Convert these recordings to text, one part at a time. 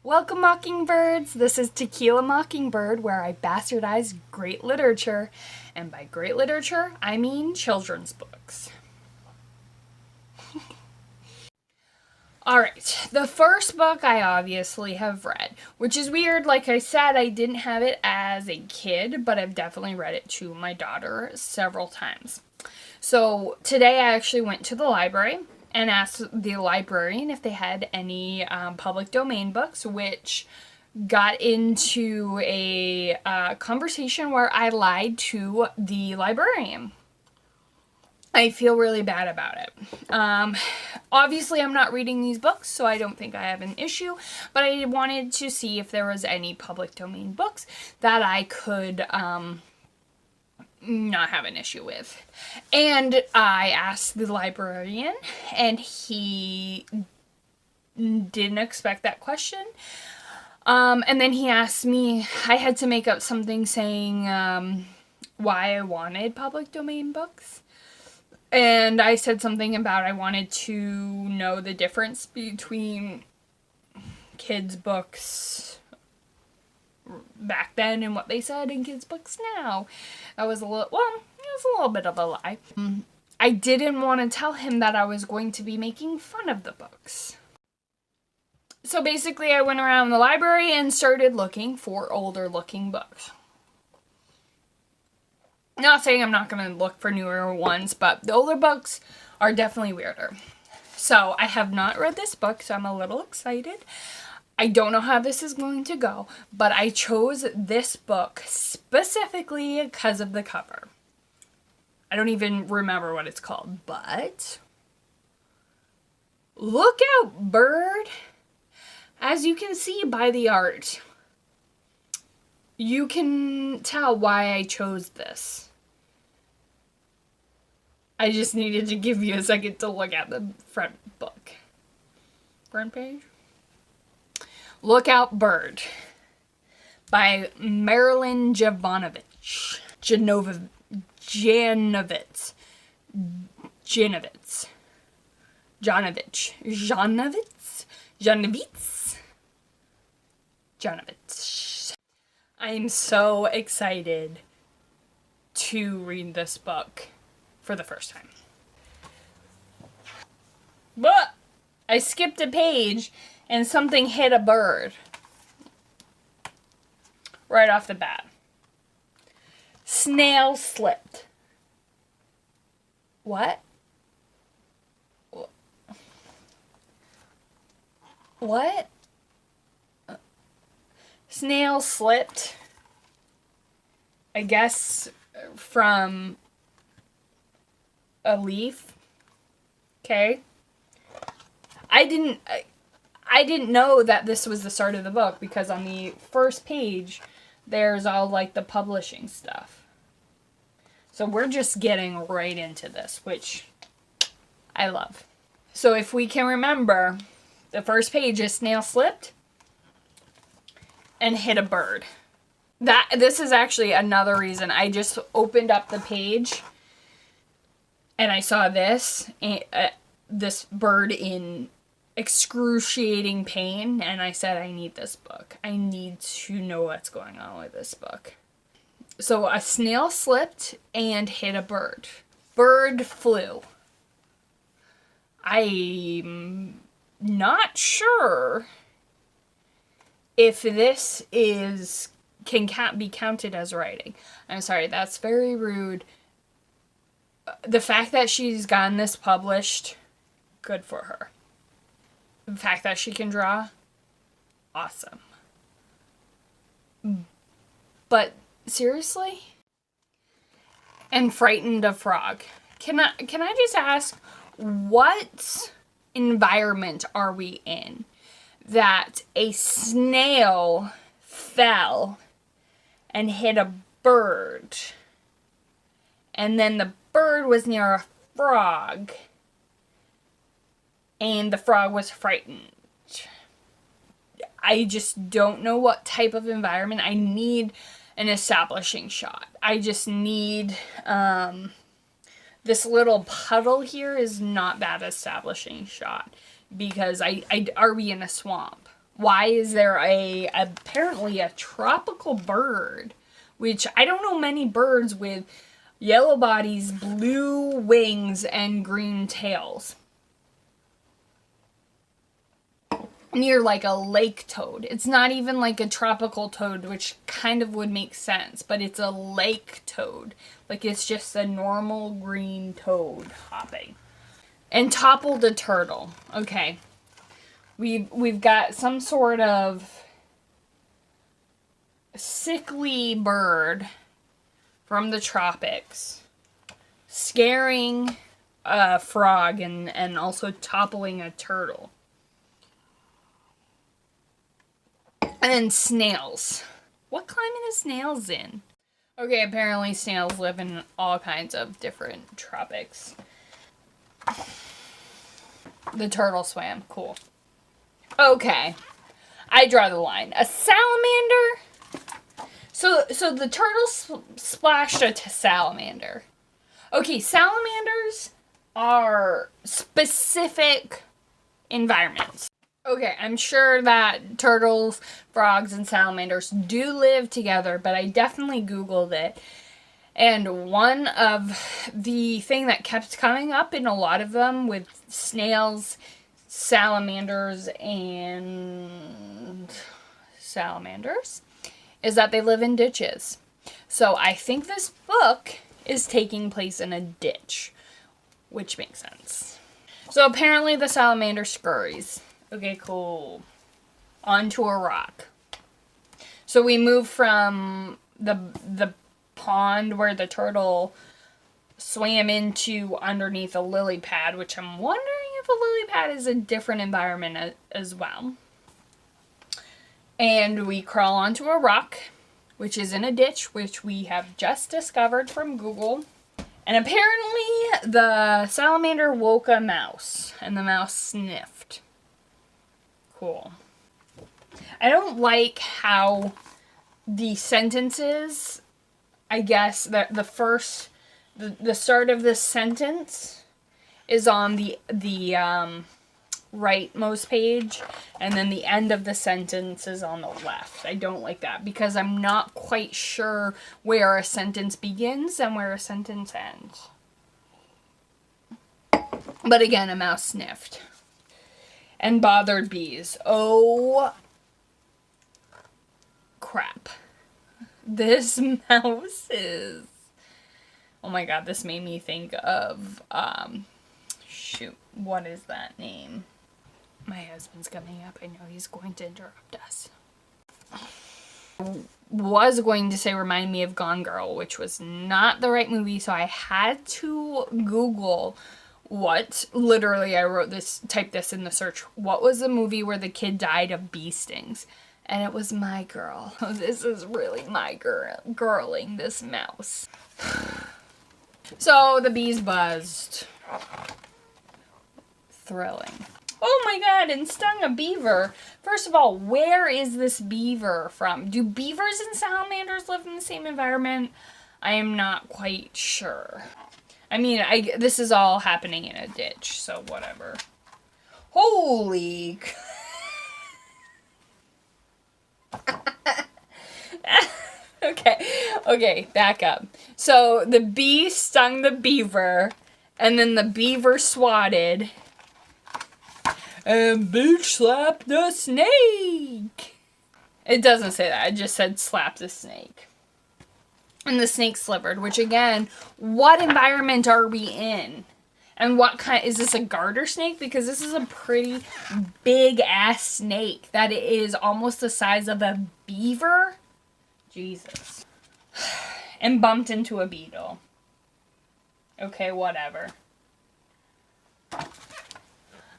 Welcome, Mockingbirds! This is Tequila Mockingbird, where I bastardize great literature. And by great literature, I mean children's books. Alright, the first book I obviously have read, which is weird. Like I said, I didn't have it as a kid, but I've definitely read it to my daughter several times. So today I actually went to the library and asked the librarian if they had any public domain books, which got into a conversation where I lied to the librarian. I feel really bad about it. Obviously, I'm not reading these books, so I don't think I have an issue, but I wanted to see if there was any public domain books that I could not have an issue with. And I asked the librarian, and he didn't expect that question. And then he asked me, I had to make up something saying why I wanted public domain books. And I said something about I wanted to know the difference between kids' books back then and what they said in kids' books now. That was it was a little bit of a lie. I didn't want to tell him that I was going to be making fun of the books. So basically I went around the library and started looking for older looking books. Not saying I'm not going to look for newer ones, but the older books are definitely weirder. So I have not read this book, so I'm a little excited. I don't know how this is going to go, but I chose this book specifically because of the cover. I don't even remember what it's called, but look out, bird! As you can see by the art, you can tell why I chose this. I just needed to give you a second to look at the front book. Front page? Look Out, Bird by Marilyn Jovanovich. Janovitz. I'm so excited to read this book for the first time. But I skipped a page and something hit a bird right off the bat. Snail slipped. What? What? Snail slipped, I guess, from a leaf. Okay. I didn't know that this was the start of the book, because on the first page there's all like the publishing stuff. So we're just getting right into this, which I love. So if we can remember, the first page is Snail slipped and hit a bird. This is actually another reason. I just opened up the page and I saw this bird in excruciating pain, and I said, I need this book. I need to know what's going on with this book. So a snail slipped and hit a bird. Bird flew. I'm not sure if this can be counted as writing. I'm sorry, that's very rude. The fact that she's gotten this published, good for her. The fact that she can draw, awesome. But seriously? And frightened a frog. Can I just ask, what environment are we in that a snail fell and hit a bird, and then the bird was near a frog and the frog was frightened? I just don't know what type of environment. I need an establishing shot. I just need this little puddle here is not that establishing shot, because are we in a swamp? Why is there apparently a tropical bird, which I don't know many birds with yellow bodies, blue wings, and green tails, near like a lake toad. It's not even like a tropical toad, which kind of would make sense, but it's a lake toad. Like it's just a normal green toad hopping. And toppled a turtle. Okay. We've got some sort of sickly bird from the tropics scaring a frog and also toppling a turtle. And then snails. What climate is snails in? Okay, apparently snails live in all kinds of different tropics. The turtle swam. Cool. Okay. I draw the line. A salamander? So the turtle splashed a salamander. Okay, salamanders are specific environments. Okay, I'm sure that turtles, frogs, and salamanders do live together, but I definitely Googled it. And one of the thing that kept coming up in a lot of them with snails, salamanders, and salamanders is that they live in ditches. So I think this book is taking place in a ditch, which makes sense. So apparently the salamander scurries. Okay, cool. Onto a rock. So we move from the pond where the turtle swam into underneath a lily pad, which I'm wondering if a lily pad is a different environment as well. And we crawl onto a rock, which is in a ditch, which we have just discovered from Google. And apparently the salamander woke a mouse, and the mouse sniffed. Cool. I don't like how the sentences, I guess, that the start of this sentence is on the rightmost page, and then the end of the sentence is on the left. I don't like that because I'm not quite sure where a sentence begins and where a sentence ends. But again, a mouse sniffed. And bothered bees. Oh, crap. This mouse is... Oh my god, this made me think of, shoot, what is that name? My husband's coming up. I know he's going to interrupt us. Was going to say remind me of Gone Girl, which was not the right movie, so I had to Google what, literally I typed this in the search, what was the movie where the kid died of bee stings? And it was My Girl. This is really my girling this mouse. So the bees buzzed. Thrilling. Oh my god, and stung a beaver. First of all, where is this beaver from? Do beavers and salamanders live in the same environment? I am not quite sure. I mean, this is all happening in a ditch, so whatever. Holy... Okay, back up. So the bee stung the beaver, and then the beaver swatted, and bitch slapped the snake. It doesn't say that, it just said slap the snake. And the snake slivered, which again, what environment are we in? And what kind, is this a garter snake? Because this is a pretty big ass snake that is almost the size of a beaver. Jesus. And bumped into a beetle. Okay, whatever.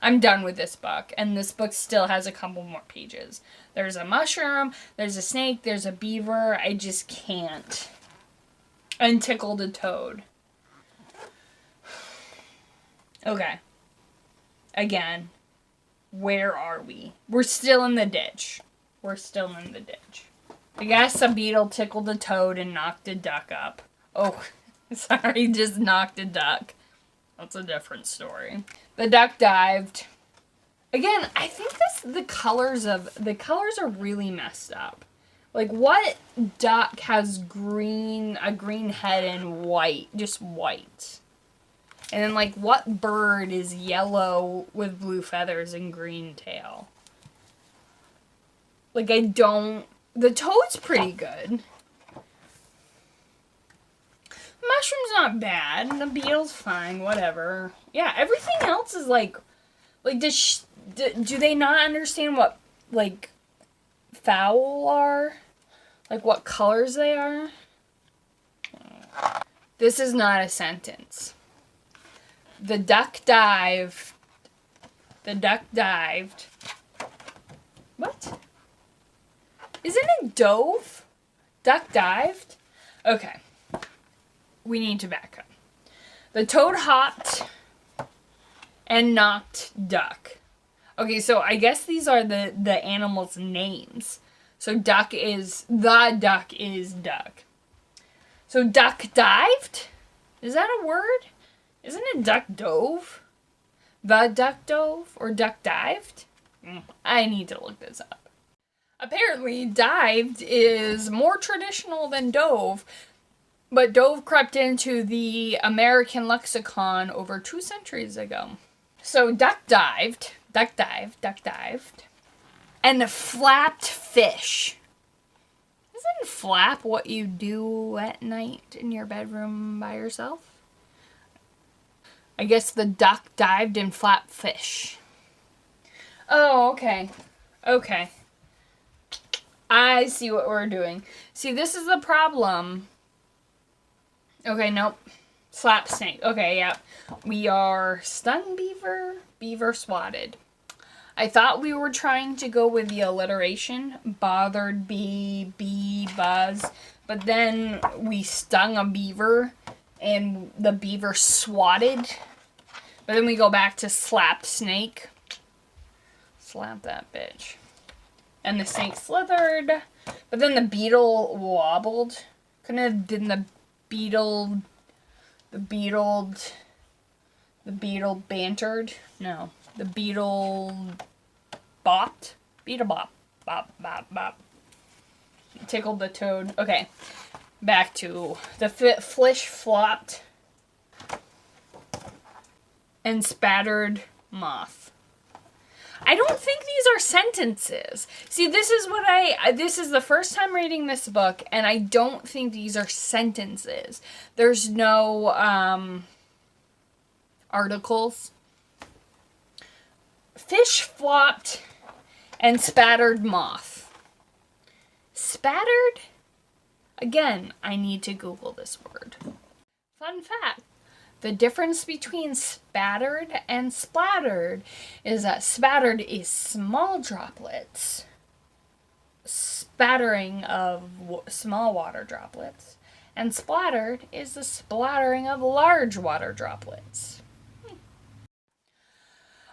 I'm done with this book, and this book still has a couple more pages. There's a mushroom, there's a snake, there's a beaver. I just can't. And tickled a toad. Okay. Again, where are we? We're still in the ditch. We're still in the ditch. I guess a beetle tickled a toad and knocked a duck up. Oh, sorry, just knocked a duck. That's a different story. The duck dived. Again, I think the colors are really messed up. Like, what duck has a green head and white, just white? And then, like, what bird is yellow with blue feathers and green tail? Like, the toad's pretty good. Mushroom's not bad. The beetle's fine, whatever. Yeah, everything else is, like, do they not understand what, like, fowl are? Like, what colors they are? This is not a sentence. The duck dived. The duck dived. What? Isn't it dove? Duck dived? Okay. We need to back up. The toad hopped and knocked duck. Okay, so I guess these are the animals' names. So the duck is duck. So duck dived? Is that a word? Isn't it duck dove? The duck dove or duck dived? I need to look this up. Apparently, dived is more traditional than dove, but dove crept into the American lexicon over 2 centuries ago. So duck dived, and flapped fish. Isn't flap what you do at night in your bedroom by yourself? I guess the duck dived and flapped fish. Oh, okay. Okay. I see what we're doing. See, this is the problem. Okay, nope. Slap snake. Okay, yeah. We are stung beaver, beaver swatted. I thought we were trying to go with the alliteration. Bothered bee, buzz. But then we stung a beaver and the beaver swatted. But then we go back to slapped snake. Slap that bitch. And the snake slithered. But then the beetle wobbled. Couldn't it have been the beetle bantered? No. The beetle bopped. Beetle bop. Bop, bop, bop. Tickled the toad. Okay. Back to the fish flopped and spattered moth. I don't think these are sentences. See, this is the first time reading this book, and I don't think these are sentences. There's no articles. Fish flopped and spattered moth. Spattered? Again, I need to Google this word. Fun fact. The difference between spattered and splattered is that spattered is small droplets, spattering of small water droplets, and splattered is the splattering of large water droplets.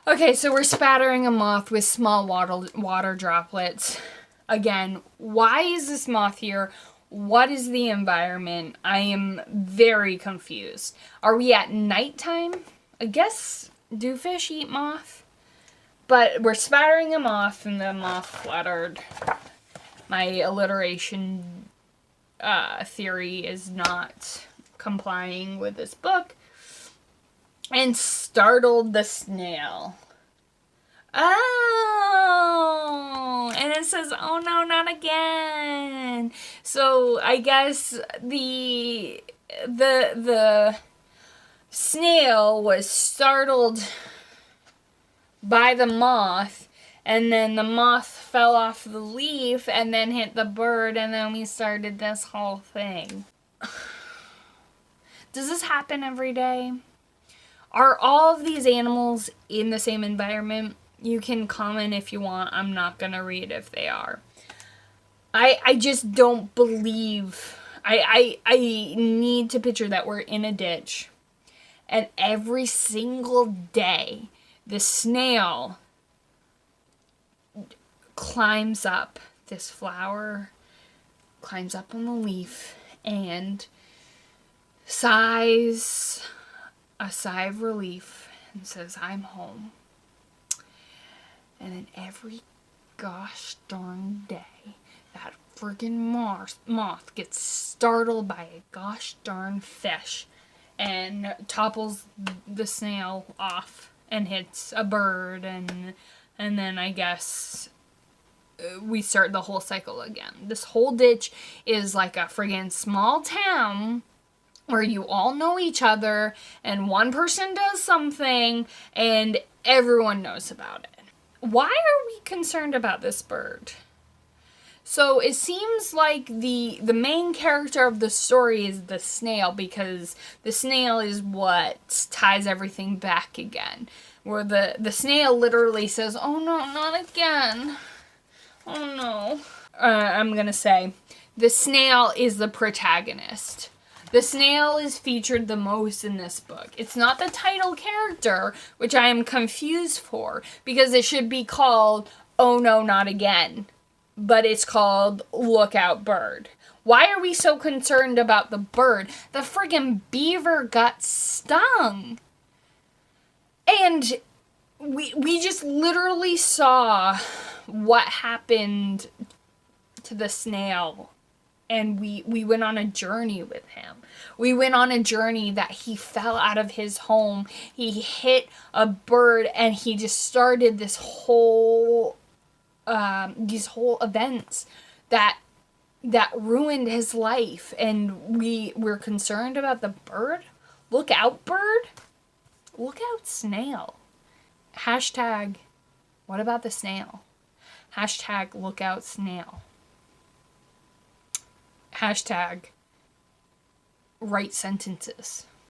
Okay, so we're spattering a moth with small water droplets. Again, why is this moth here? What is the environment? I am very confused. Are we at nighttime? I guess, do fish eat moth? But we're spattering a moth and the moth fluttered. My alliteration theory is not complying with this book. And startled the snail. Oh, and it says, oh no, not again. So I guess the snail was startled by the moth, and then the moth fell off the leaf and then hit the bird, and then we started this whole thing. Does this happen every day? Are all of these animals in the same environment? You can comment if you want. I'm not going to read if they are. I just don't believe... I need to picture that we're in a ditch. And every single day, the snail climbs up this flower, climbs up on the leaf, and sighs a sigh of relief and says, I'm home. And then every gosh darn day, that friggin' moth gets startled by a gosh darn fish and topples the snail off and hits a bird, and then I guess we start the whole cycle again. This whole ditch is like a friggin' small town where you all know each other and one person does something and everyone knows about it. Why are we concerned about this bird? So it seems like the main character of the story is the snail, because the snail is what ties everything back again. Where the snail literally says, "Oh no, not again. Oh no." I'm gonna say, the snail is the protagonist. The snail is featured the most in this book. It's not the title character, which I am confused for, because it should be called "Oh No, Not Again," but it's called "Look Out Bird." Why are we so concerned about the bird? The friggin' beaver got stung. And we just literally saw what happened to the snail. And we went on a journey with him. We went on a journey that he fell out of his home. He hit a bird and he just started this whole, these whole events that ruined his life. And we're concerned about the bird. Look out, bird. Look out, snail. Hashtag, what about the snail? Hashtag, look out, snail. Hashtag, write sentences.